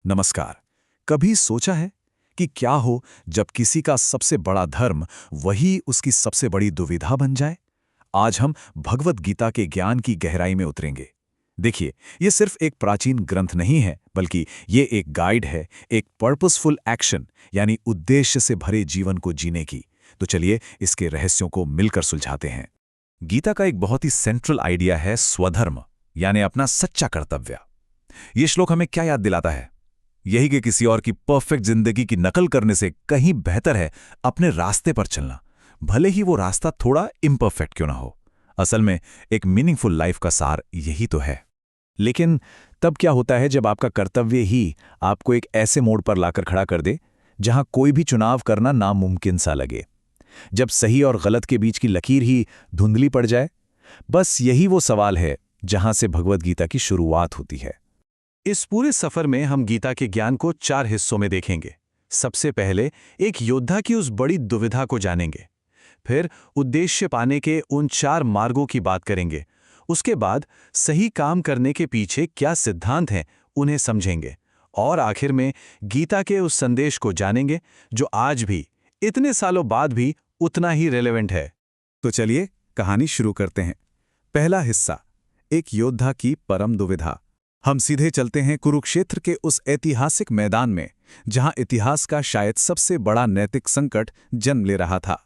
नमस्कार। कभी सोचा है कि क्या हो जब किसी का सबसे बड़ा धर्म वही उसकी सबसे बड़ी दुविधा बन जाए? आज हम भगवत गीता के ज्ञान की गहराई में उतरेंगे। देखिए, ये सिर्फ एक प्राचीन ग्रंथ नहीं है, बल्कि ये एक गाइड है, एक पर्पसफुल एक्शन यानी उद्देश्य से भरे जीवन को जीने की। तो चलिए इसके रहस्यों को मिलकर सुलझाते हैं। गीता का एक बहुत ही सेंट्रल आइडिया है स्वधर्म, यानी अपना सच्चा कर्तव्य। ये श्लोक हमें क्या याद दिलाता है? यही कि किसी और की परफेक्ट जिंदगी की नकल करने से कहीं बेहतर है अपने रास्ते पर चलना, भले ही वो रास्ता थोड़ा इम्परफेक्ट क्यों ना हो। असल में एक मीनिंगफुल लाइफ का सार यही तो है। लेकिन तब क्या होता है जब आपका कर्तव्य ही आपको एक ऐसे मोड़ पर लाकर खड़ा कर दे जहां कोई भी चुनाव करना नामुमकिन सा लगे, जब सही और गलत के बीच की लकीर ही धुंधली पड़ जाए? बस यही वो सवाल है जहां से भगवद गीता की शुरुआत होती है। इस पूरे सफर में हम गीता के ज्ञान को 4 हिस्सों में देखेंगे। सबसे पहले एक योद्धा की उस बड़ी दुविधा को जानेंगे। फिर उद्देश्य पाने के उन 4 मार्गों की बात करेंगे। उसके बाद सही काम करने के पीछे क्या सिद्धांत हैं, उन्हें समझेंगे। और आखिर में गीता के उस संदेश को जानेंगे जो आज भी, इतने सालों बाद भी उतना ही रेलेवेंट है। तो चलिए कहानी शुरू करते हैं। पहला हिस्सा, एक योद्धा की परम दुविधा। हम सीधे चलते हैं कुरुक्षेत्र के उस ऐतिहासिक मैदान में, जहां इतिहास का शायद सबसे बड़ा नैतिक संकट जन्म ले रहा था।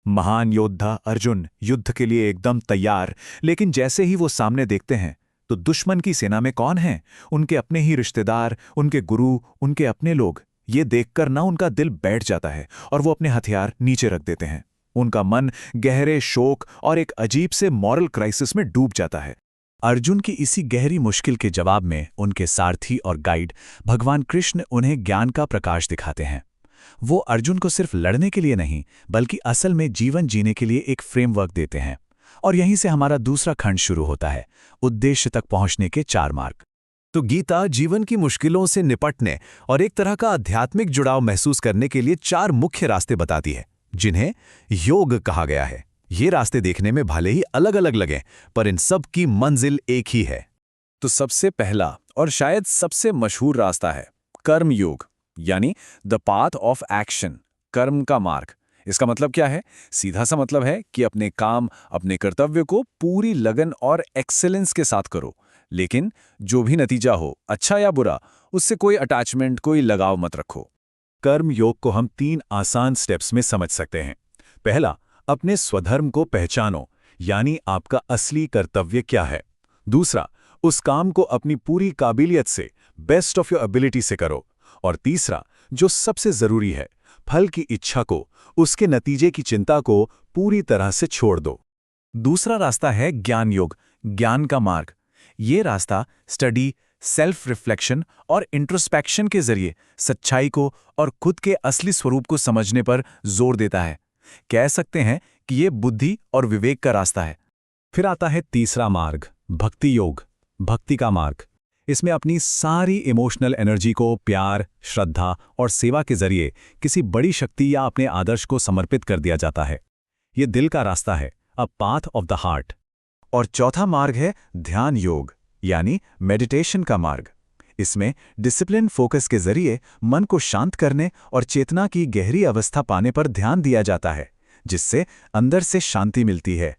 महान योद्धा अर्जुन युद्ध के लिए एकदम तैयार, लेकिन जैसे ही वो सामने देखते हैं तो दुश्मन की सेना में कौन है? उनके अपने ही रिश्तेदार, उनके गुरु, उनके अपने लोग। ये देखकर ना उनका दिल बैठ जाता है और वो अपने हथियार नीचे रख देते हैं। उनका मन गहरे शोक और एक अजीब से मॉरल क्राइसिस में डूब जाता है। अर्जुन की इसी गहरी मुश्किल के जवाब में उनके सारथी और गाइड भगवान कृष्ण उन्हें ज्ञान का प्रकाश दिखाते हैं। वो अर्जुन को सिर्फ लड़ने के लिए नहीं, बल्कि असल में जीवन जीने के लिए एक फ्रेमवर्क देते हैं। और यहीं से हमारा दूसरा खंड शुरू होता है, उद्देश्य तक पहुंचने के 4 मार्ग। तो गीता जीवन की मुश्किलों से निपटने और एक तरह का आध्यात्मिक जुड़ाव महसूस करने के लिए 4 मुख्य रास्ते बताती है, जिन्हें योग कहा गया है। ये रास्ते देखने में भले ही अलग अलग लगें, पर इन सब की मंजिल एक ही है। तो सबसे पहला और शायद सबसे मशहूर रास्ता है कर्म योग, यानी द पाथ ऑफ एक्शन, कर्म का मार्ग। इसका मतलब क्या है? सीधा सा मतलब है कि अपने काम, अपने कर्तव्य को पूरी लगन और एक्सेलेंस के साथ करो, लेकिन जो भी नतीजा हो, अच्छा या बुरा, उससे कोई अटैचमेंट, कोई लगाव मत रखो। कर्म योग को हम 3 आसान स्टेप्स में समझ सकते हैं। पहला, अपने स्वधर्म को पहचानो, यानी आपका असली कर्तव्य क्या है। दूसरा, उस काम को अपनी पूरी काबिलियत से, बेस्ट ऑफ योर एबिलिटी से करो। और तीसरा, जो सबसे जरूरी है, फल की इच्छा को, उसके नतीजे की चिंता को पूरी तरह से छोड़ दो। दूसरा रास्ता है ज्ञान योग, ज्ञान का मार्ग। ये रास्ता स्टडी, सेल्फ रिफ्लेक्शन और इंट्रोस्पेक्शन के जरिए सच्चाई को और खुद के असली स्वरूप को समझने पर जोर देता है। कह सकते हैं कि ये बुद्धि और विवेक का रास्ता है। फिर आता है तीसरा मार्ग, भक्ति योग, भक्ति का मार्ग। इसमें अपनी सारी इमोशनल एनर्जी को प्यार, श्रद्धा और सेवा के जरिए किसी बड़ी शक्ति या अपने आदर्श को समर्पित कर दिया जाता है। ये दिल का रास्ता है, a path of the heart. और चौथा मार्ग है ध्यान योग, यानी मेडिटेशन का मार्ग। इसमें डिसिप्लिन फोकस के जरिए मन को शांत करने और चेतना की गहरी अवस्था पाने पर ध्यान दिया जाता है, जिससे अंदर से शांति मिलती है।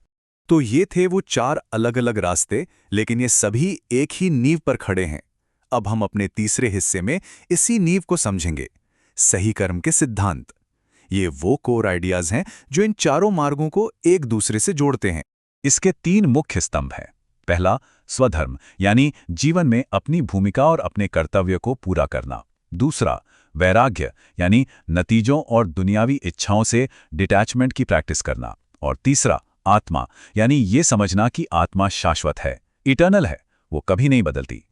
तो ये थे वो 4 अलग अलग रास्ते, लेकिन ये सभी एक ही नींव पर खड़े हैं। अब हम अपने तीसरे हिस्से में इसी नींव को समझेंगे, सही कर्म के सिद्धांत। ये वो कोर आइडियाज हैं जो इन चारों मार्गों को एक दूसरे से जोड़ते हैं। इसके 3 मुख्य स्तंभ हैं। पहला, स्वधर्म, यानी जीवन में अपनी भूमिका और अपने कर्तव्य को पूरा करना। दूसरा, वैराग्य, यानी नतीजों और दुनियावी इच्छाओं से डिटैचमेंट की प्रैक्टिस करना। और तीसरा, आत्मा, यानी ये समझना कि आत्मा शाश्वत है, इटर्नल है, वो कभी नहीं बदलती।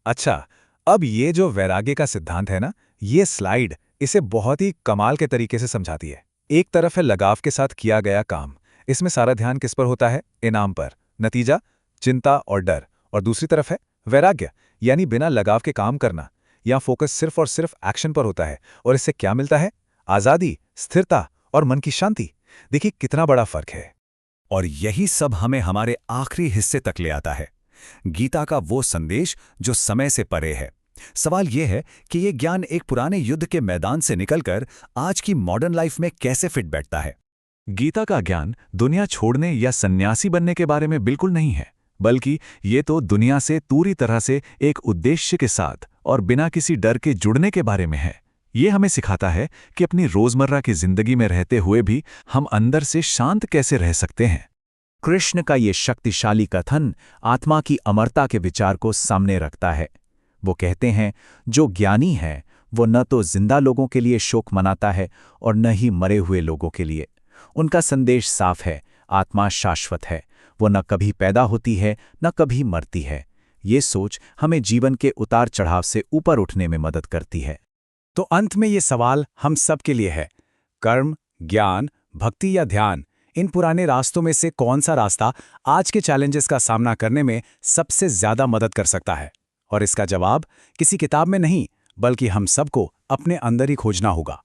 अच्छा, अब ये जो वैराग्य का सिद्धांत है ना, ये स्लाइड इसे बहुत ही कमाल के तरीके से समझाती है। एक तरफ है लगाव के साथ किया गया काम, इसमें सारा ध्यान किस पर होता है? इनाम पर, नतीजा, चिंता और डर। और दूसरी तरफ है वैराग्य, यानी बिना लगाव के काम करना, या फोकस सिर्फ और सिर्फ एक्शन पर होता है। और इससे क्या मिलता है? आजादी, स्थिरता और मन की शांति। देखिए कितना बड़ा फर्क है। और यही सब हमें हमारे आखिरी हिस्से तक ले आता है, गीता का वो संदेश जो समय से परे है, सवाल यह है कि ये ज्ञान एक पुराने युद्ध के मैदान से निकलकर आज की मॉडर्न लाइफ में कैसे फिट बैठता है। गीता का ज्ञान दुनिया छोड़ने या सन्यासी बनने के बारे में बिल्कुल नहीं है, बल्कि ये तो दुनिया से पूरी तरह से एक उद्देश्य के साथ और बिना किसी डर के जुड़ने के बारे में है। ये हमें सिखाता है कि अपनी रोजमर्रा की जिंदगी में रहते हुए भी हम अंदर से शांत कैसे रह सकते हैं। कृष्ण का ये शक्तिशाली कथन आत्मा की अमरता के विचार को सामने रखता है। वो कहते हैं, जो ज्ञानी है वो न तो जिंदा लोगों के लिए शोक मनाता है और न ही मरे हुए लोगों के लिए। उनका संदेश साफ है, आत्मा शाश्वत है, वो न कभी पैदा होती है न कभी मरती है। ये सोच हमें जीवन के उतार चढ़ाव से ऊपर उठने में मदद करती है। तो अंत में ये सवाल हम सब के लिए है, कर्म, ज्ञान, भक्ति या ध्यान, इन पुराने रास्तों में से कौन सा रास्ता आज के चैलेंजेस का सामना करने में सबसे ज्यादा मदद कर सकता है? और इसका जवाब किसी किताब में नहीं, बल्कि हम सबको अपने अंदर ही खोजना होगा।